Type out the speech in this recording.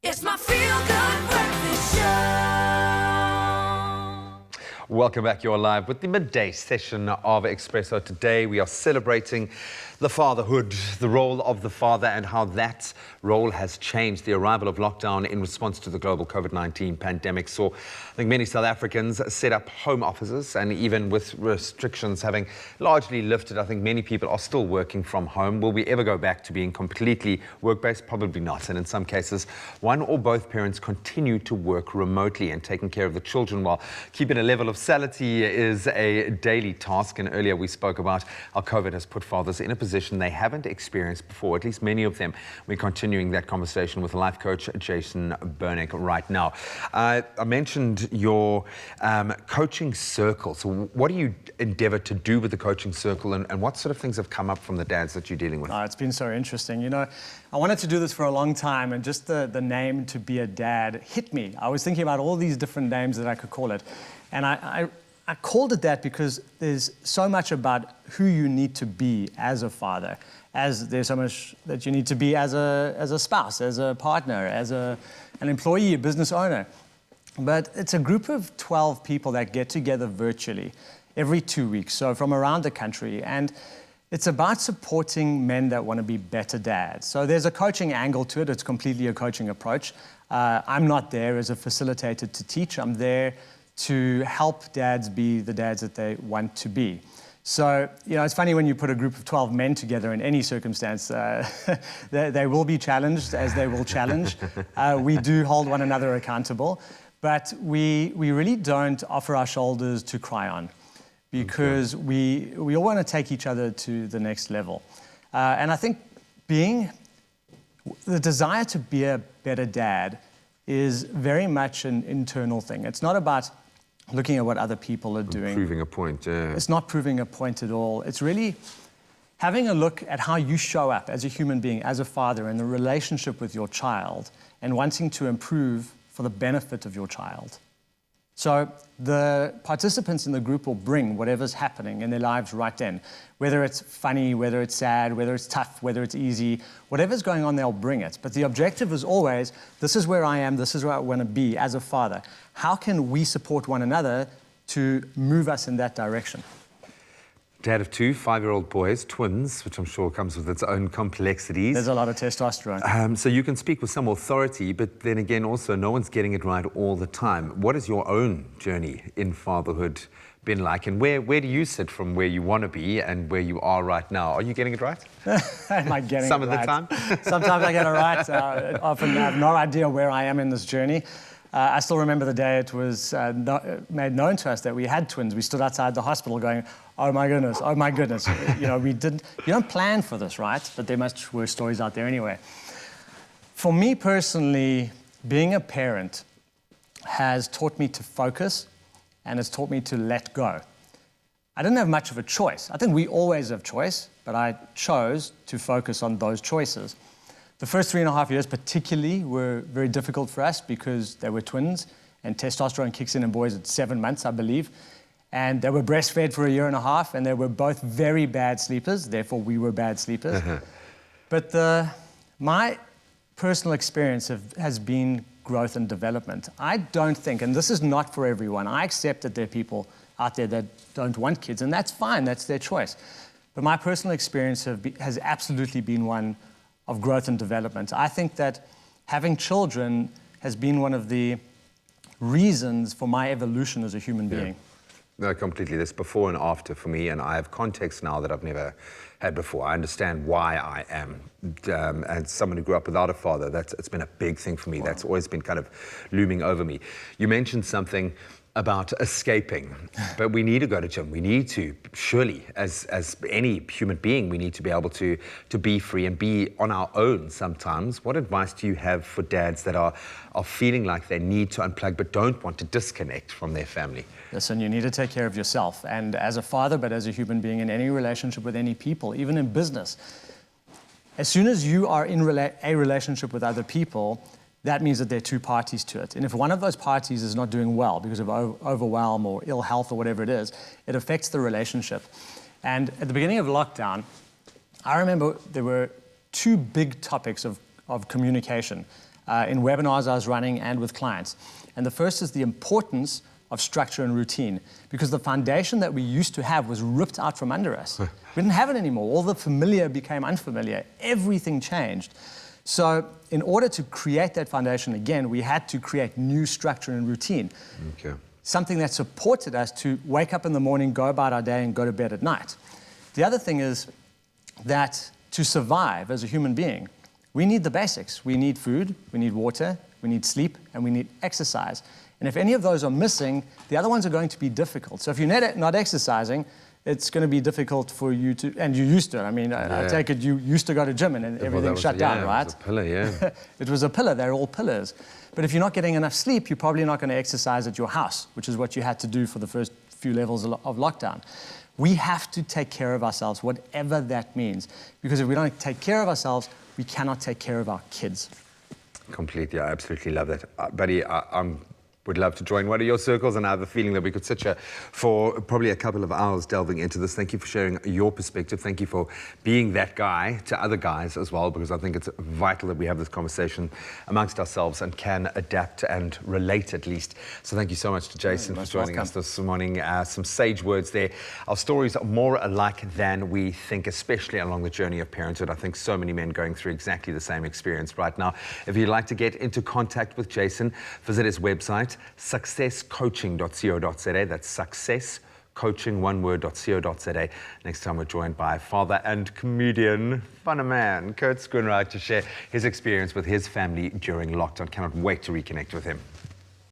It's my feel-good breakfast show. Welcome back. You're live with the midday session of Expresso. Today we are celebrating the fatherhood, the role of the father and how that role has changed. The arrival of lockdown in response to the global COVID-19 pandemic saw, I think, many South Africans set up home offices, and even with restrictions having largely lifted, I think many people are still working from home. Will we ever go back to being completely work-based? Probably not. And in some cases, one or both parents continue to work remotely, and taking care of the children while keeping a level of sanity is a daily task. And earlier we spoke about how COVID has put fathers in a position they haven't experienced before, at least many of them. We're continuing that conversation with life coach Jason Bernick right now. I mentioned your coaching circle. So what do you endeavor to do with the coaching circle, and what sort of things have come up from the dads that you're dealing with? It's been so interesting. You know, I wanted to do this for a long time, and just the name To Be a Dad hit me. I was thinking about all these different names that I could call it, and I called it that because there's so much about who you need to be as a father, as there's so much that you need to be as a spouse, as a partner, as an employee, a business owner. But it's a group of 12 people that get together virtually every 2 weeks, so from around the country. And it's about supporting men that want to be better dads. So there's a coaching angle to it. It's completely a coaching approach. I'm not there as a facilitator to teach. I'm there to help dads be the dads that they want to be. So, you know, it's funny when you put a group of 12 men together in any circumstance, they will be challenged as they will challenge. We do hold one another accountable, but we really don't offer our shoulders to cry on, because we all want to take each other to the next level. And I think the desire to be a better dad is very much an internal thing. It's not about looking at what other people are doing. Proving a point, yeah. It's not proving a point at all. It's really having a look at how you show up as a human being, as a father, in the relationship with your child, and wanting to improve for the benefit of your child. So the participants in the group will bring whatever's happening in their lives right then. Whether it's funny, whether it's sad, whether it's tough, whether it's easy, whatever's going on, they'll bring it. But the objective is always, this is where I am, this is where I want to be as a father. How can we support one another to move us in that direction? Dad of two 5-year-old boys, twins, which I'm sure comes with its own complexities. There's a lot of testosterone. So you can speak with some authority, but then again, also, no one's getting it right all the time. What has your own journey in fatherhood been like? And where do you sit from where you want to be and where you are right now? Are you getting it right? Am I getting some it of right? the time? Sometimes I get it right. Often I have no idea where I am in this journey. I still remember the day it was made known to us that we had twins. We stood outside the hospital going, oh my goodness, oh my goodness. You know, you don't plan for this, right? But there were stories out there anyway. For me personally, being a parent has taught me to focus, and has taught me to let go. I didn't have much of a choice. I think we always have choice, but I chose to focus on those choices. The first 3.5 years particularly were very difficult for us because they were twins, and testosterone kicks in boys at 7 months, I believe. And they were breastfed for 1.5 years, and they were both very bad sleepers, therefore we were bad sleepers. But my personal experience has been growth and development. I don't think, and this is not for everyone, I accept that there are people out there that don't want kids, and that's fine, that's their choice. But my personal experience has absolutely been one of growth and development. I think that having children has been one of the reasons for my evolution as a human being. No, completely. There's before and after for me, and I have context now that I've never had before. I understand why I am. As someone who grew up without a father, it's been a big thing for me. Wow. That's always been kind of looming over me. You mentioned something about escaping, but we need to go to gym. We need to, surely, as any human being, we need to be able to be free and be on our own sometimes. What advice do you have for dads that are feeling like they need to unplug but don't want to disconnect from their family? Listen, you need to take care of yourself, and as a father, but as a human being in any relationship with any people, even in business. As soon as you are in a relationship with other people, that means that there are two parties to it. And if one of those parties is not doing well because of overwhelm or ill health or whatever it is, it affects the relationship. And at the beginning of lockdown, I remember there were two big topics of communication. in webinars I was running and with clients. And the first is the importance of structure and routine, because the foundation that we used to have was ripped out from under us. We didn't have it anymore. All the familiar became unfamiliar. Everything changed. So in order to create that foundation again, we had to create new structure and routine. Okay. Something that supported us to wake up in the morning, go about our day, and go to bed at night. The other thing is that to survive as a human being, we need the basics. We need food, we need water, we need sleep, and we need exercise. And if any of those are missing, the other ones are going to be difficult. So if you're not exercising, it's going to be difficult for you to, and you used to. I mean, I take it you used to go to gym and everything shut down, right? It was a pillar, yeah. It was a pillar. They're all pillars. But if you're not getting enough sleep, you're probably not going to exercise at your house, which is what you had to do for the first few levels of lockdown. We have to take care of ourselves, whatever that means. Because if we don't take care of ourselves, we cannot take care of our kids. Completely, I absolutely love that. Buddy, would love to join one of your circles, and I have a feeling that we could sit here for probably a couple of hours delving into this. Thank you for sharing your perspective. Thank you for being that guy to other guys as well, because I think it's vital that we have this conversation amongst ourselves and can adapt and relate at least. So thank you so much to Jason for joining us this morning. Some sage words there. Our stories are more alike than we think, especially along the journey of parenthood. I think so many men going through exactly the same experience right now. If you'd like to get into contact with Jason, visit his website, successcoaching.co.za. That's successcoaching, one word.co.za. Next time we're joined by father and comedian, funner man, Kurt Schoenreich, to share his experience with his family during lockdown. Cannot wait to reconnect with him.